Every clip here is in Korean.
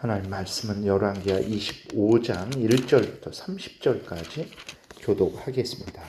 하나님 말씀은 열왕기하 25장 1절부터 30절까지 교독하겠습니다.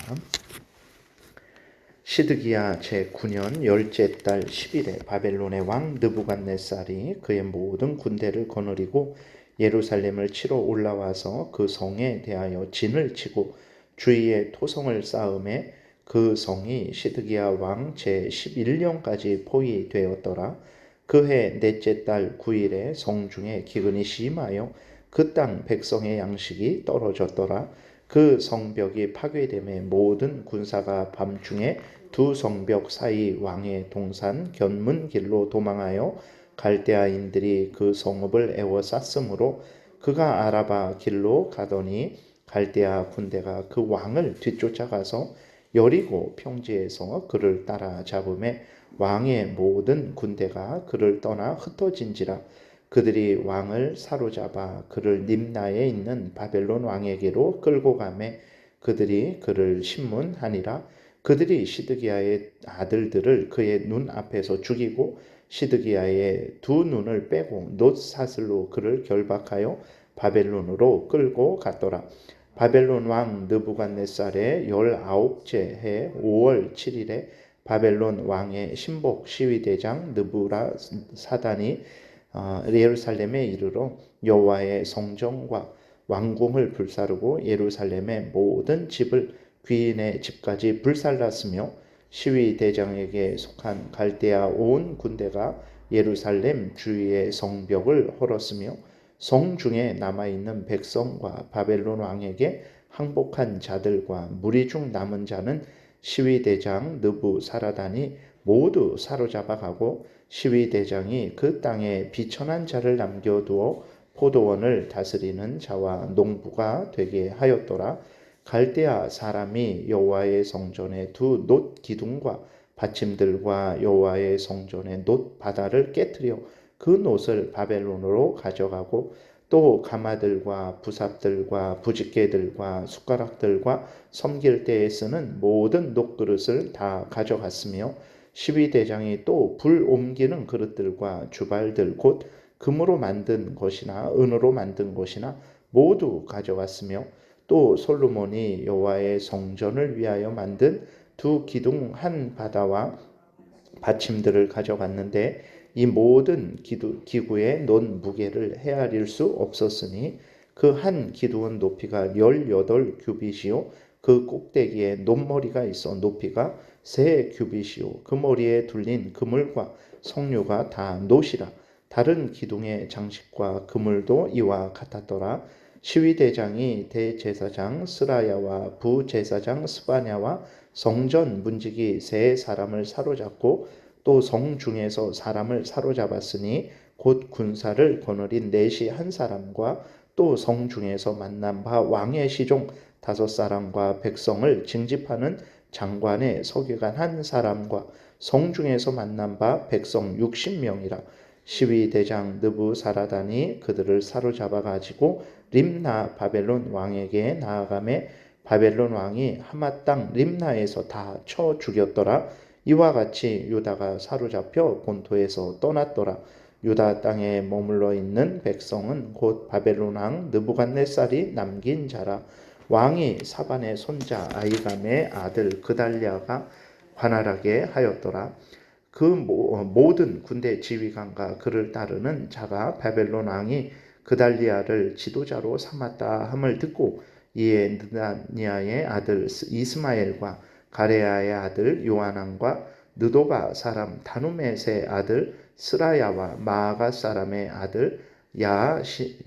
시드기야 제9년 열째 달 10일에 바벨론의 왕 느부갓네살이 그의 모든 군대를 거느리고 예루살렘을 치러 올라와서 그 성에 대하여 진을 치고 주위에 토성을 쌓음에 그 성이 시드기야 왕 제11년까지 포위되었더라. 그해 넷째 달 9일에 성중에 기근이 심하여 그 땅 백성의 양식이 떨어졌더라. 그 성벽이 파괴됨에 모든 군사가 밤중에 두 성벽 사이 왕의 동산 견문 길로 도망하여 갈대아인들이 그 성읍을 에워쌌으므로 그가 아라바 길로 가더니 갈대아 군대가 그 왕을 뒤쫓아가서 여리고 평지에서 그를 따라잡음에 왕의 모든 군대가 그를 떠나 흩어진지라. 그들이 왕을 사로잡아 그를 림나에 있는 바벨론 왕에게로 끌고 가매 그들이 그를 신문하니라. 그들이 시드기야의 아들들을 그의 눈 앞에서 죽이고 시드기야의 두 눈을 빼고 놋사슬로 그를 결박하여 바벨론으로 끌고 갔더라. 바벨론 왕 느부갓네살의 19째 해 5월 7일에 바벨론 왕의 신복 시위대장 느부라사단이 예루살렘에 이르러 여호와의 성전과 왕궁을 불사르고 예루살렘의 모든 집을 귀인의 집까지 불살랐으며 시위대장에게 속한 갈대아 온 군대가 예루살렘 주위의 성벽을 헐었으며 성중에 남아있는 백성과 바벨론 왕에게 항복한 자들과 무리 중 남은 자는 시위대장 느부사라단이 모두 사로잡아가고 시위대장이 그 땅에 비천한 자를 남겨두어 포도원을 다스리는 자와 농부가 되게 하였더라. 갈대아 사람이 여호와의 성전의 두 놋 기둥과 받침들과 여호와의 성전의 놋 바다를 깨뜨려 그 놋을 바벨론으로 가져가고 또 가마들과 부삽들과 부집개들과 숟가락들과 섬길 때에 쓰는 모든 놋그릇을 다 가져갔으며 시위대장이 또 불 옮기는 그릇들과 주발들 곧 금으로 만든 것이나 은으로 만든 것이나 모두 가져갔으며 또 솔로몬이 여호와의 성전을 위하여 만든 두 기둥 한 바다와 받침들을 가져갔는데 이 모든 기구의 논 무게를 헤아릴 수 없었으니 그 한 기둥은 높이가 18규빗이요 그 꼭대기에 논머리가 있어 높이가 3규빗이요 그 머리에 둘린 그물과 석류가 다 놋이라. 다른 기둥의 장식과 그물도 이와 같았더라. 시위대장이 대제사장 스라야와 부제사장 스바냐와 성전 문지기 3사람을 사로잡고 또 성중에서 사람을 사로잡았으니 곧 군사를 거느린 넷이 한 사람과 또 성중에서 만난 바 왕의 시종 5사람과 백성을 징집하는 장관의 서기관 한 사람과 성중에서 만난 바 백성 60명이라. 시위대장 느부사라단이 그들을 사로잡아 가지고 림나 바벨론 왕에게 나아가매 바벨론 왕이 하마 땅 림나에서 다 쳐 죽였더라. 이와 같이 유다가 사로잡혀 본토에서 떠났더라. 유다 땅에 머물러 있는 백성은 곧 바벨론 왕 느부갓네살이 남긴 자라. 왕이 사반의 손자 아이감의 아들 그달리아가 관할하게 하였더라. 그 모든 군대 지휘관과 그를 따르는 자가 바벨론 왕이 그달리아를 지도자로 삼았다 함을 듣고 이에 느다니아의 아들 이스마엘과 가레아의 아들 요하난과 느도바 사람 다누멧의 아들 스라야와 마아가 사람의 아들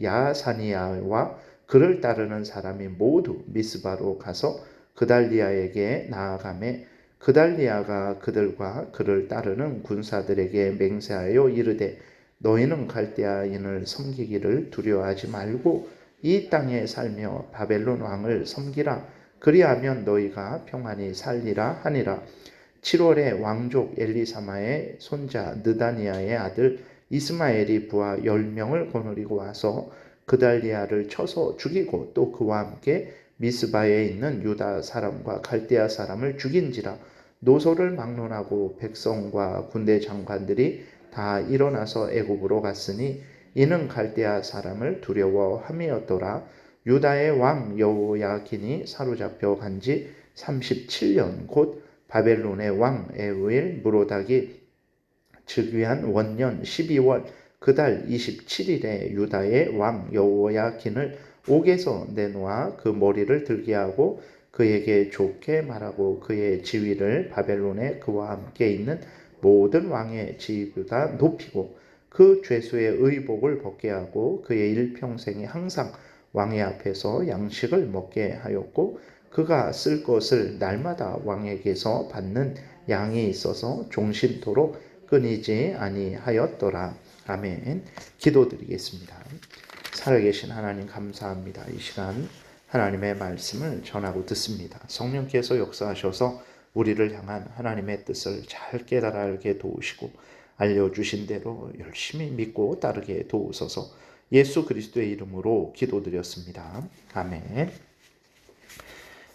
야사니아와 그를 따르는 사람이 모두 미스바로 가서 그달리아에게 나아가매 그달리아가 그들과 그를 따르는 군사들에게 맹세하여 이르되 너희는 갈대아인을 섬기기를 두려워하지 말고 이 땅에 살며 바벨론 왕을 섬기라. 그리하면 너희가 평안히 살리라 하니라. 7월에 왕족 엘리사마의 손자 느다니아의 아들 이스마엘이 부하 10명을 거느리고 와서 그달리아를 쳐서 죽이고 또 그와 함께 미스바에 있는 유다 사람과 갈대아 사람을 죽인지라. 노소를 막론하고 백성과 군대 장관들이 다 일어나서 애굽으로 갔으니 이는 갈대아 사람을 두려워함이었더라. 유다의 왕 여호야긴이 사로잡혀 간지 37년 곧 바벨론의 왕 에우일 무로닥이 즉위한 원년 12월 그달 27일에 유다의 왕 여호야긴을 옥에서 내놓아 그 머리를 들게 하고 그에게 좋게 말하고 그의 지위를 바벨론에 그와 함께 있는 모든 왕의 지위보다 높이고 그 죄수의 의복을 벗게 하고 그의 일평생에 항상 왕의 앞에서 양식을 먹게 하였고 그가 쓸 것을 날마다 왕에게서 받는 양이 있어서 종신토록 끊이지 아니하였더라. 아멘. 기도드리겠습니다. 살아계신 하나님 감사합니다. 이 시간 하나님의 말씀을 전하고 듣습니다. 성령께서 역사하셔서 우리를 향한 하나님의 뜻을 잘 깨달아 알게 도우시고 알려주신 대로 열심히 믿고 따르게 도우소서. 예수 그리스도의 이름으로 기도드렸습니다. 아멘.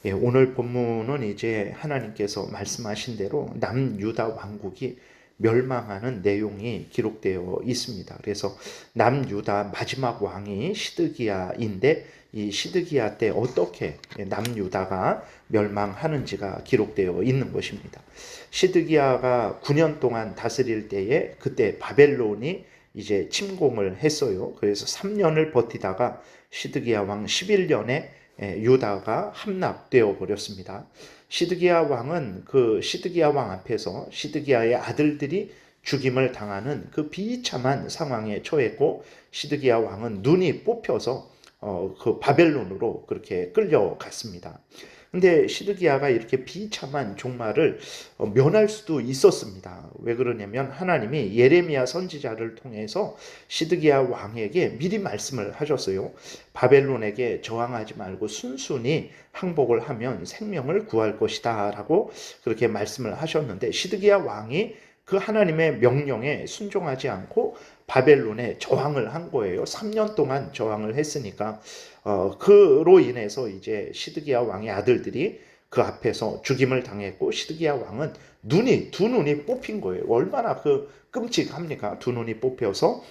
예, 오늘 본문은 이제 하나님께서 말씀하신 대로 남유다 왕국이 멸망하는 내용이 기록되어 있습니다. 그래서 남유다 마지막 왕이 시드기야인데 이 시드기야 때 어떻게 남유다가 멸망하는지가 기록되어 있는 것입니다. 시드기야가 9년 동안 다스릴 때에 그때 바벨론이 이제 침공을 했어요. 그래서 3년을 버티다가 시드기야 왕 11년에 유다가 함락되어 버렸습니다. 시드기야 왕은 그 시드기야 왕 앞에서 시드기야의 아들들이 죽임을 당하는 그 비참한 상황에 처했고 시드기야 왕은 눈이 뽑혀서 그 바벨론으로 그렇게 끌려갔습니다. 근데 시드기야가 이렇게 비참한 종말을 면할 수도 있었습니다. 왜 그러냐면 하나님이 예레미야 선지자를 통해서 시드기야 왕에게 미리 말씀을 하셨어요. 바벨론에게 저항하지 말고 순순히 항복을 하면 생명을 구할 것이다 라고 그렇게 말씀을 하셨는데 시드기야 왕이 그 하나님의 명령에 순종하지 않고 바벨론에 저항을 한 거예요. 3년 동안 저항을 했으니까 그로 인해서 이제 시드기야 왕의 아들들이 그 앞에서 죽임을 당했고 시드기야 왕은 두 눈이 뽑힌 거예요. 얼마나 그 끔찍합니까? 두 눈이 뽑혀서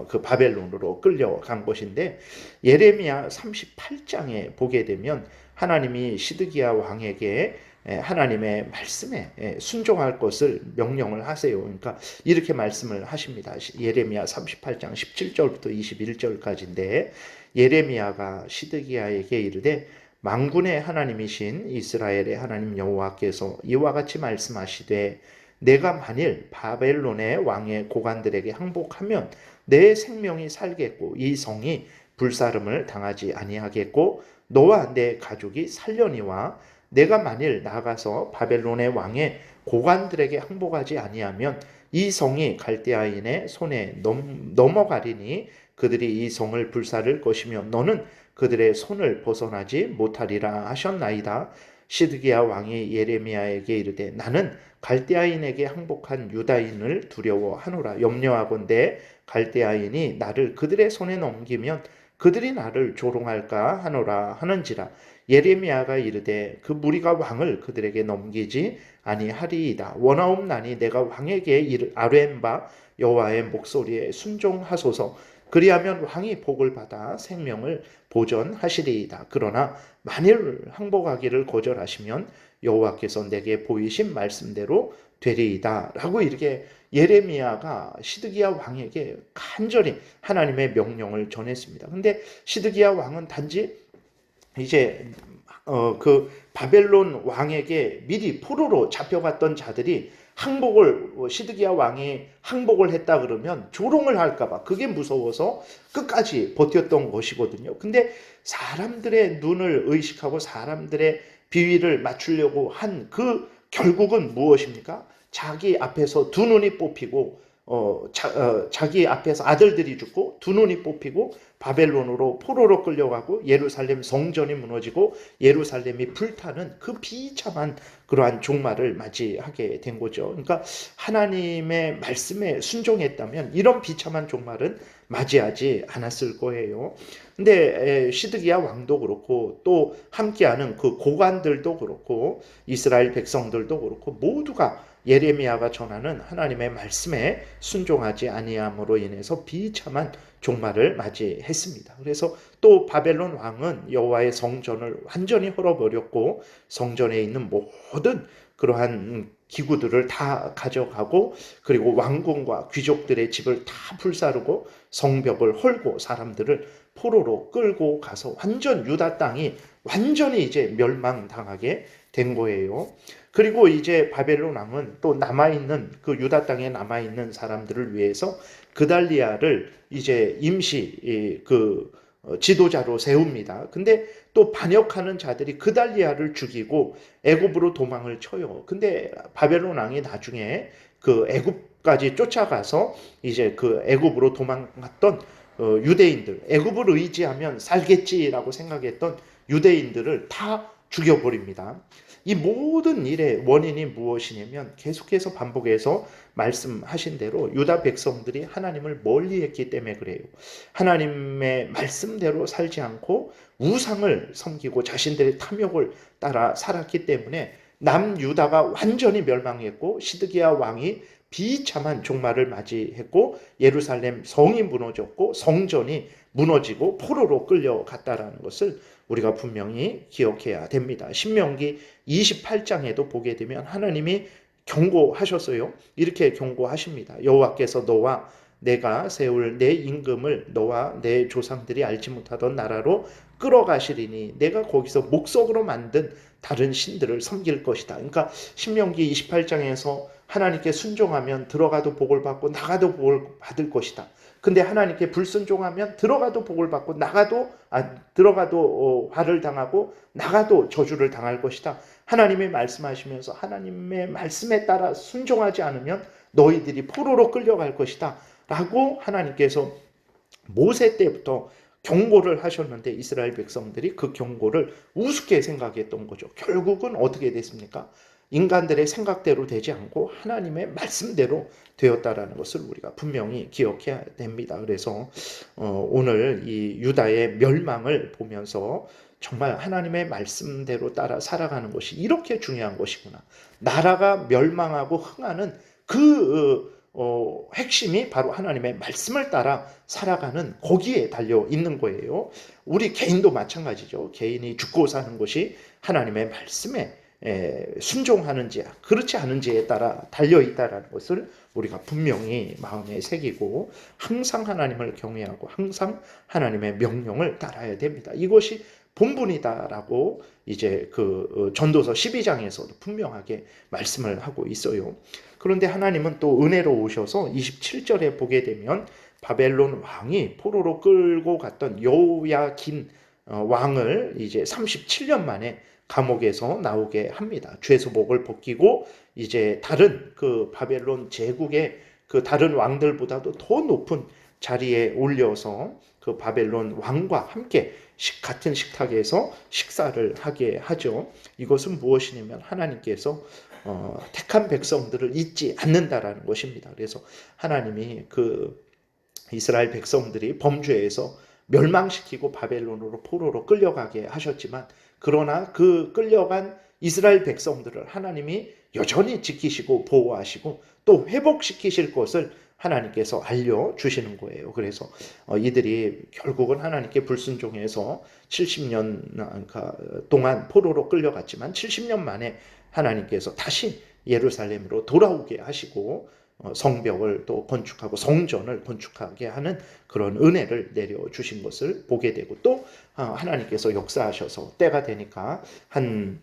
그 바벨론으로 끌려간 것인데 예레미야 38장에 보게 되면 하나님이 시드기야 왕에게 하나님의 말씀에 순종할 것을 명령을 하세요. 그러니까 이렇게 말씀을 하십니다. 예레미야 38장 17절부터 21절까지인데 예레미야가 시드기야에게 이르되 만군의 하나님이신 이스라엘의 하나님 여호와께서 이와 같이 말씀하시되 내가 만일 바벨론의 왕의 고관들에게 항복하면 내 생명이 살겠고 이 성이 불사름을 당하지 아니하겠고 너와 내 가족이 살려니와 내가 만일 나가서 바벨론의 왕의 고관들에게 항복하지 아니하면 이 성이 갈대아인의 손에 넘어가리니 그들이 이 성을 불사를 것이며 너는 그들의 손을 벗어나지 못하리라 하셨나이다. 시드기야 왕이 예레미야에게 이르되 나는 갈대아인에게 항복한 유다인을 두려워하노라. 염려하건대 갈대아인이 나를 그들의 손에 넘기면 그들이 나를 조롱할까 하노라 하는지라. 예레미야가 이르되 그 무리가 왕을 그들에게 넘기지 아니하리이다. 원하옵나니 내가 왕에게 아뢰는 바 여호와의 목소리에 순종하소서. 그리하면 왕이 복을 받아 생명을 보전하시리이다. 그러나 만일 항복하기를 거절하시면 여호와께서 내게 보이신 말씀대로 되리이다. 라고 이렇게 예레미야가 시드기야 왕에게 간절히 하나님의 명령을 전했습니다. 근데 시드기야 왕은 단지 이제 그 바벨론 왕에게 미리 포로로 잡혀갔던 자들이 시드기야 왕이 항복을 했다 그러면 조롱을 할까봐 그게 무서워서 끝까지 버텼던 것이거든요. 근데 사람들의 눈을 의식하고 사람들의 비위를 맞추려고 한 그 결국은 무엇입니까? 자기 앞에서 두 눈이 뽑히고 자기 앞에서 아들들이 죽고 두 눈이 뽑히고 바벨론으로 포로로 끌려가고 예루살렘 성전이 무너지고 예루살렘이 불타는 그 비참한 그러한 종말을 맞이하게 된 거죠. 그러니까 하나님의 말씀에 순종했다면 이런 비참한 종말은 맞이하지 않았을 거예요. 근데 시드기야 왕도 그렇고 또 함께하는 그 고관들도 그렇고 이스라엘 백성들도 그렇고 모두가 예레미야가 전하는 하나님의 말씀에 순종하지 아니함으로 인해서 비참한 종말을 맞이했습니다. 그래서 또 바벨론 왕은 여호와의 성전을 완전히 헐어버렸고 성전에 있는 모든 그러한 기구들을 다 가져가고 그리고 왕궁과 귀족들의 집을 다 불사르고 성벽을 헐고 사람들을 포로로 끌고 가서 완전 유다 땅이 완전히 이제 멸망당하게 된 거예요. 그리고 이제 바벨론 왕은 또 남아있는 그 유다 땅에 남아있는 사람들을 위해서 그달리아를 이제 임시 지도자로 세웁니다. 근데 또 반역하는 자들이 그달리아를 죽이고 애굽으로 도망을 쳐요. 근데 바벨론 왕이 나중에 그 애굽까지 쫓아가서 이제 그 애굽으로 도망갔던 유대인들, 애굽을 의지하면 살겠지라고 생각했던 유대인들을 다 죽여버립니다. 이 모든 일의 원인이 무엇이냐면 계속해서 반복해서 말씀하신 대로 유다 백성들이 하나님을 멀리했기 때문에 그래요. 하나님의 말씀대로 살지 않고 우상을 섬기고 자신들의 탐욕을 따라 살았기 때문에 남유다가 완전히 멸망했고 시드기야 왕이 비참한 종말을 맞이했고 예루살렘 성이 무너졌고 성전이 무너지고 포로로 끌려갔다라는 것을 우리가 분명히 기억해야 됩니다. 신명기 28장에도 보게 되면 하나님이 경고하셨어요. 이렇게 경고하십니다. 여호와께서 너와 내가 세울 내 임금을 너와 내 조상들이 알지 못하던 나라로 끌어가시리니 내가 거기서 목석으로 만든 다른 신들을 섬길 것이다. 그러니까 신명기 28장에서 하나님께 순종하면 들어가도 복을 받고 나가도 복을 받을 것이다. 근데 하나님께 불순종하면 들어가도 복을 받고 들어가도 화를 당하고 나가도 저주를 당할 것이다. 하나님이 말씀하시면서 하나님의 말씀에 따라 순종하지 않으면 너희들이 포로로 끌려갈 것이다 라고 하나님께서 모세 때부터 경고를 하셨는데 이스라엘 백성들이 그 경고를 우습게 생각했던 거죠. 결국은 어떻게 됐습니까? 인간들의 생각대로 되지 않고 하나님의 말씀대로 되었다라는 것을 우리가 분명히 기억해야 됩니다. 그래서 오늘 이 유다의 멸망을 보면서 정말 하나님의 말씀대로 따라 살아가는 것이 이렇게 중요한 것이구나. 나라가 멸망하고 흥하는 그 핵심이 바로 하나님의 말씀을 따라 살아가는 거기에 달려 있는 거예요. 우리 개인도 마찬가지죠. 개인이 죽고 사는 것이 하나님의 말씀에 순종하는지 그렇지 않은지에 따라 달려있다는 것을 우리가 분명히 마음에 새기고 항상 하나님을 경외하고 항상 하나님의 명령을 따라야 됩니다. 이것이 본분이다라고 이제 그 전도서 12장에서도 분명하게 말씀을 하고 있어요. 그런데 하나님은 또 은혜로우셔서 27절에 보게 되면 바벨론 왕이 포로로 끌고 갔던 여호야긴 왕을 이제 37년 만에 감옥에서 나오게 합니다. 죄수복을 벗기고 이제 다른 그 바벨론 제국의 그 다른 왕들보다도 더 높은 자리에 올려서 그 바벨론 왕과 함께 같은 식탁에서 식사를 하게 하죠. 이것은 무엇이냐면 하나님께서 택한 백성들을 잊지 않는다라는 것입니다. 그래서 하나님이 그 이스라엘 백성들이 범죄에서 멸망시키고 바벨론으로 포로로 끌려가게 하셨지만 그러나 그 끌려간 이스라엘 백성들을 하나님이 여전히 지키시고 보호하시고 또 회복시키실 것을 하나님께서 알려주시는 거예요. 그래서 이들이 결국은 하나님께 불순종해서 70년 동안 포로로 끌려갔지만 70년 만에 하나님께서 다시 예루살렘으로 돌아오게 하시고 성벽을 또 건축하고 성전을 건축하게 하는 그런 은혜를 내려주신 것을 보게 되고 또 하나님께서 역사하셔서 때가 되니까 한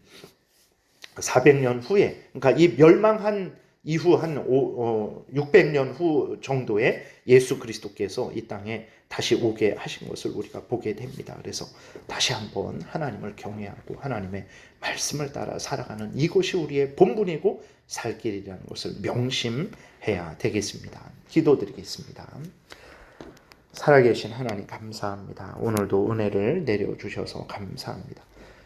400년 후에 그러니까 이 멸망한 이후 한 600년 후 정도에 예수 그리스도께서 이 땅에 다시 오게 하신 것을 우리가 보게 됩니다. 그래서 다시 한번 하나님을 경외하고 하나님의 말씀을 따라 살아가는 이것이 우리의 본분이고 살 길이라는 것을 명심해야 되겠습니다. 기도드리겠습니다. 살아계신 하나님 감사합니다. 오늘도 은혜를 내려주셔서 감사합니다.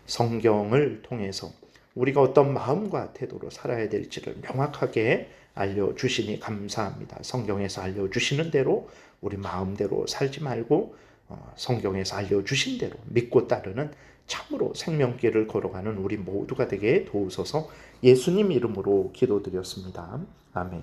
성경을 통해서 우리가 어떤 마음과 태도로 살아야 될지를 명확하게 알려주시니 감사합니다. 성경에서 알려주시는 대로 우리 마음대로 살지 말고 성경에서 알려주신 대로 믿고 따르는 참으로 생명길을 걸어가는 우리 모두가 되게 도우소서. 예수님 이름으로 기도드렸습니다. 아멘.